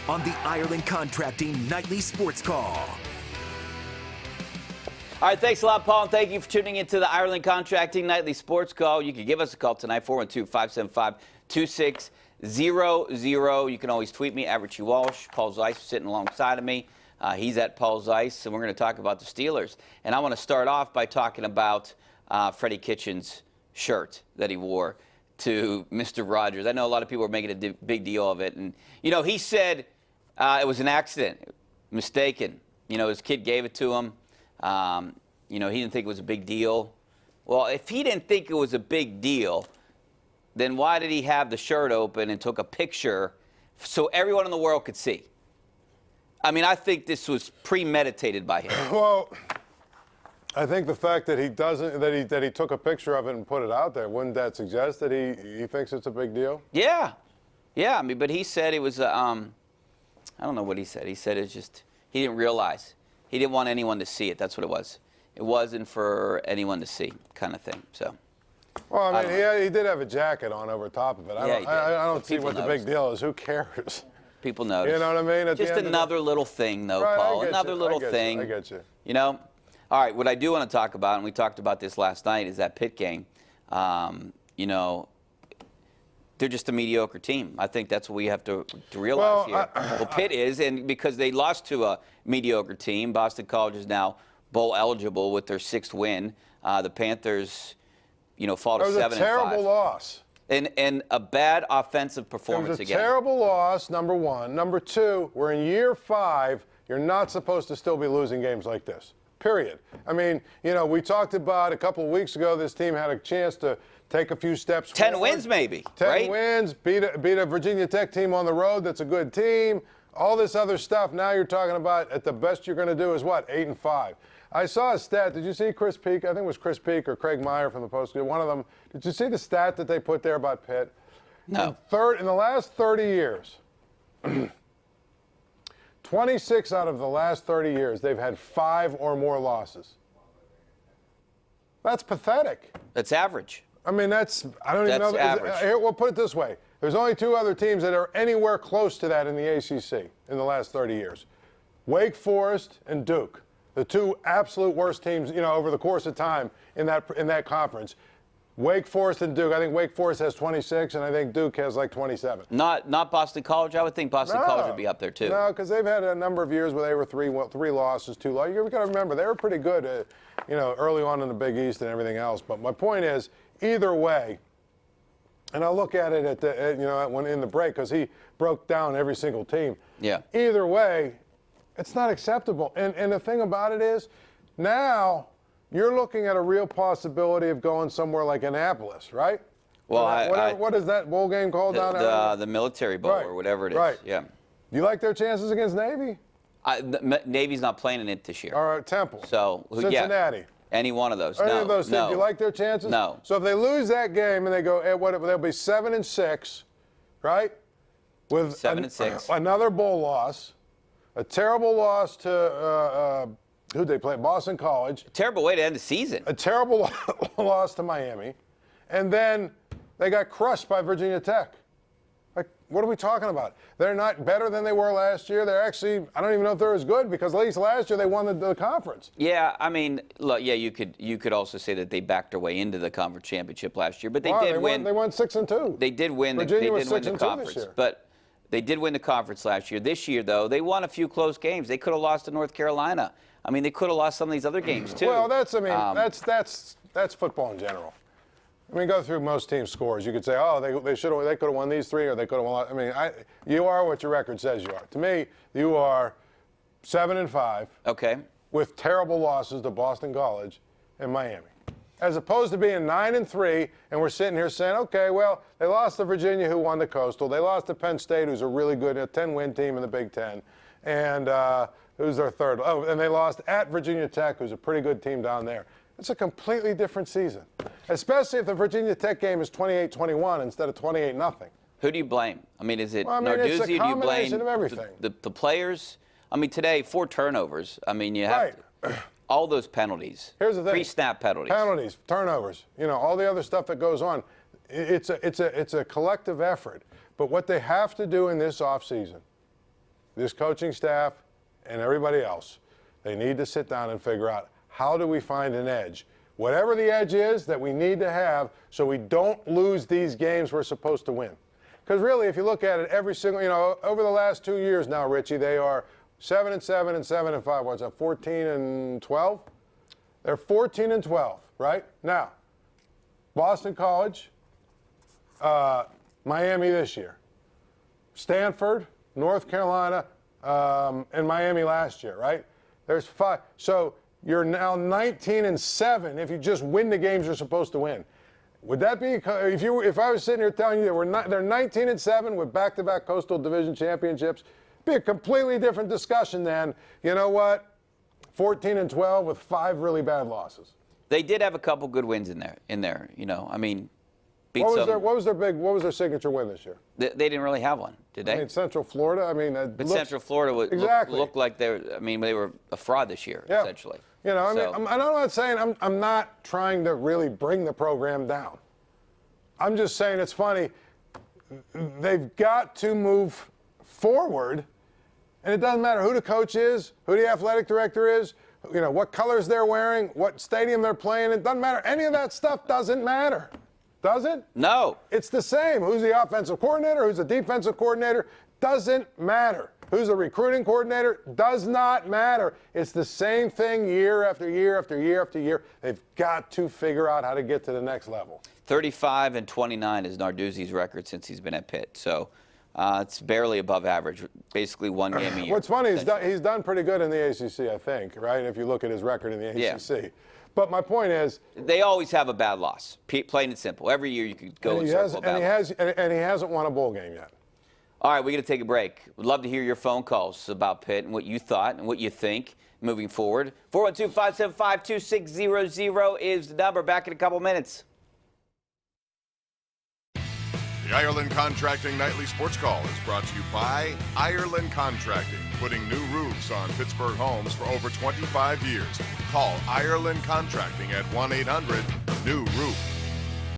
on the Ireland Contracting Nightly Sports Call. All right, thanks a lot, Paul, and thank you for tuning into the Ireland Contracting Nightly Sports Call. You can give us a call tonight, 412-575-2600. You can always tweet me, @RichieWalsh. Paul Zeise sitting alongside of me. He's at Paul Zeise, and we're going to talk about the Steelers. And I want to start off by talking about Freddie Kitchens' shirt that he wore to Mr. Rogers. I know a lot of people are making a big deal of it. And, you know, he said it was an accident, mistaken. You know, his kid gave it to him. You know, he didn't think it was a big deal. Well, if he didn't think it was a big deal, then why did he have the shirt open and took a picture so everyone in the world could see? I mean, I think this was premeditated by him. Well, I think the fact that he doesn't, that he took a picture of it and put it out there, wouldn't that suggest that he thinks it's a big deal? Yeah. Yeah, I mean, but he said it was, I don't know what he said. He said it's just, he didn't realize. He didn't want anyone to see it. That's what it was. It wasn't for anyone to see, kind of thing. So. Well, I mean, he did have a jacket on over top of it. I don't see what the big deal is. Who cares? People notice. You know what I mean? Just another little thing, though, right, Paul. Another little thing. I get you. You know? All right, what I do want to talk about, and we talked about this last night, is that Pitt game. You know, they're just a mediocre team. I think that's what we have to realize here. Well, Pitt is, and because they lost to a mediocre team, Boston College is now bowl eligible with their 6th win. The Panthers, you know, fall to 7-5. It was a terrible loss. And a bad offensive performance again. It was a terrible loss, number one. Number two, we're in year 5. You're not supposed to still be losing games like this, period. I mean, you know, we talked about a couple of weeks ago, this team had a chance to take a few steps 10 forward. wins maybe, 10 right? wins, beat a Virginia Tech team on the road that's a good team, all this other stuff. Now you're talking about at the best you're going to do is what, 8-5. I saw a stat. Did you see Chris Peak? I think it was Chris Peak or Craig Meyer from the Post-Gazette. One of them. Did you see the stat that they put there about Pitt? No. In the last 30 years, 26 out of the last 30 years, they've had 5 or more losses. That's pathetic. That's average. I mean, I don't even know. That's average. Here, we'll put it this way. There's only 2 other teams that are anywhere close to that in the ACC in the last 30 years. Wake Forest and Duke. The 2 absolute worst teams, you know, over the course of time in that conference. Wake Forest and Duke. I think Wake Forest has 26, and I think Duke has like 27. Not Boston College. I would think Boston College would be up there too. No, because they've had a number of years where they were 3 losses, 2 losses. You've got to remember they were pretty good, you know, early on in the Big East and everything else. But my point is, either way, and I'll look at it when in the break because he broke down every single team. Yeah. Either way, it's not acceptable. And the thing about it is, now you're looking at a real possibility of going somewhere like Annapolis, right? Well, what is that bowl game called down there? The Military Bowl or whatever it is. Right. Yeah. You like their chances against Navy? Navy's not playing in it this year. All right, Temple. So Cincinnati. Yeah, any one of those. Any of those teams. You like their chances? No. So if they lose that game and they go, they'll be 7-6, right? With 7-6. Another bowl loss, a terrible loss to who'd they play? Boston College. Terrible way to end the season. A terrible loss to Miami, and then they got crushed by Virginia Tech. Like, what are we talking about? They're not better than they were last year. They're actually, I don't even know if they're as good because at least last year they won the conference. Yeah, I mean, look, yeah, you could also say that they backed their way into the conference championship last year, but they did win. They won 6-2. They did win. Virginia They was did win the 6-2 conference, this year. but they did win the conference last year. This year, though, they won a few close games. They could have lost to North Carolina. I mean, they could have lost some of these other games too. Well, that's football in general. I mean, go through most teams' scores. You could say, oh, they could have won these 3, or they could have won. I mean, you are what your record says you are. To me, you are 7-5. Okay. With terrible losses to Boston College and Miami, as opposed to being 9-3, and we're sitting here saying, okay, well, they lost to Virginia, who won the Coastal. They lost to Penn State, who's a really good 10-win team in the Big Ten, and who's their third? Oh, and they lost at Virginia Tech, who's a pretty good team down there. It's a completely different season, especially if the Virginia Tech game is 28-21 instead of 28-0. Who do you blame? I mean, is it Narduzzi? It's a combination of everything. The players? I mean, today, 4 turnovers. I mean, you have all those penalties. Here's the thing. Pre-snap penalties. Penalties, turnovers, you know, all the other stuff that goes on. It's a collective effort. But what they have to do in this offseason this coaching staff and everybody else, they need to sit down and figure out, how do we find an edge? Whatever the edge is that we need to have, so we don't lose these games we're supposed to win. Because really, if you look at it, every single, over the last 2 years now, Richie, they are 7-7 and 7-5. What's that, 14-12? They're 14-12, right? Now, Boston College, Miami this year, Stanford, North Carolina, and Miami last year, right? There's 5. So you're now 19-7 if you just win the games you're supposed to win. Would that be, if I was sitting here telling you that they're 19-7 with back-to-back Coastal Division championships, it'd be a completely different discussion than, 14-12 with 5 really bad losses. They did have a couple good wins in there. Beat what was their signature win this year? They didn't really have one, did they? Central Florida. Central Florida looked like they were a fraud this year, essentially. I'm not saying I'm not trying to really bring the program down. I'm just saying it's funny. They've got to move forward, and it doesn't matter who the coach is, who the athletic director is, what colors they're wearing, what stadium they're playing. It doesn't matter. Any of that stuff doesn't matter. Does it? No. It's the same. Who's the offensive coordinator? Who's the defensive coordinator? Doesn't matter. Who's the recruiting coordinator? Does not matter. It's the same thing year after year after year after year. They've got to figure out how to get to the next level. 35-29 is Narduzzi's record since he's been at Pitt. So it's barely above average, basically one game a year. What's funny, he's done pretty good in the ACC, I think, right? If you look at his record in the ACC. Yeah. But my point is, they always have a bad loss, plain and simple. Every year you could go and circle a bad loss. And he hasn't won a bowl game yet. All right, we're going to take a break. We'd love to hear your phone calls about Pitt and what you thought and what you think moving forward. 412-575-2600 is the number. Back in a couple minutes. The Ireland Contracting Nightly Sports Call is brought to you by Ireland Contracting, putting new roofs on Pittsburgh homes for over 25 years. Call Ireland Contracting at 1-800-NEW-ROOF.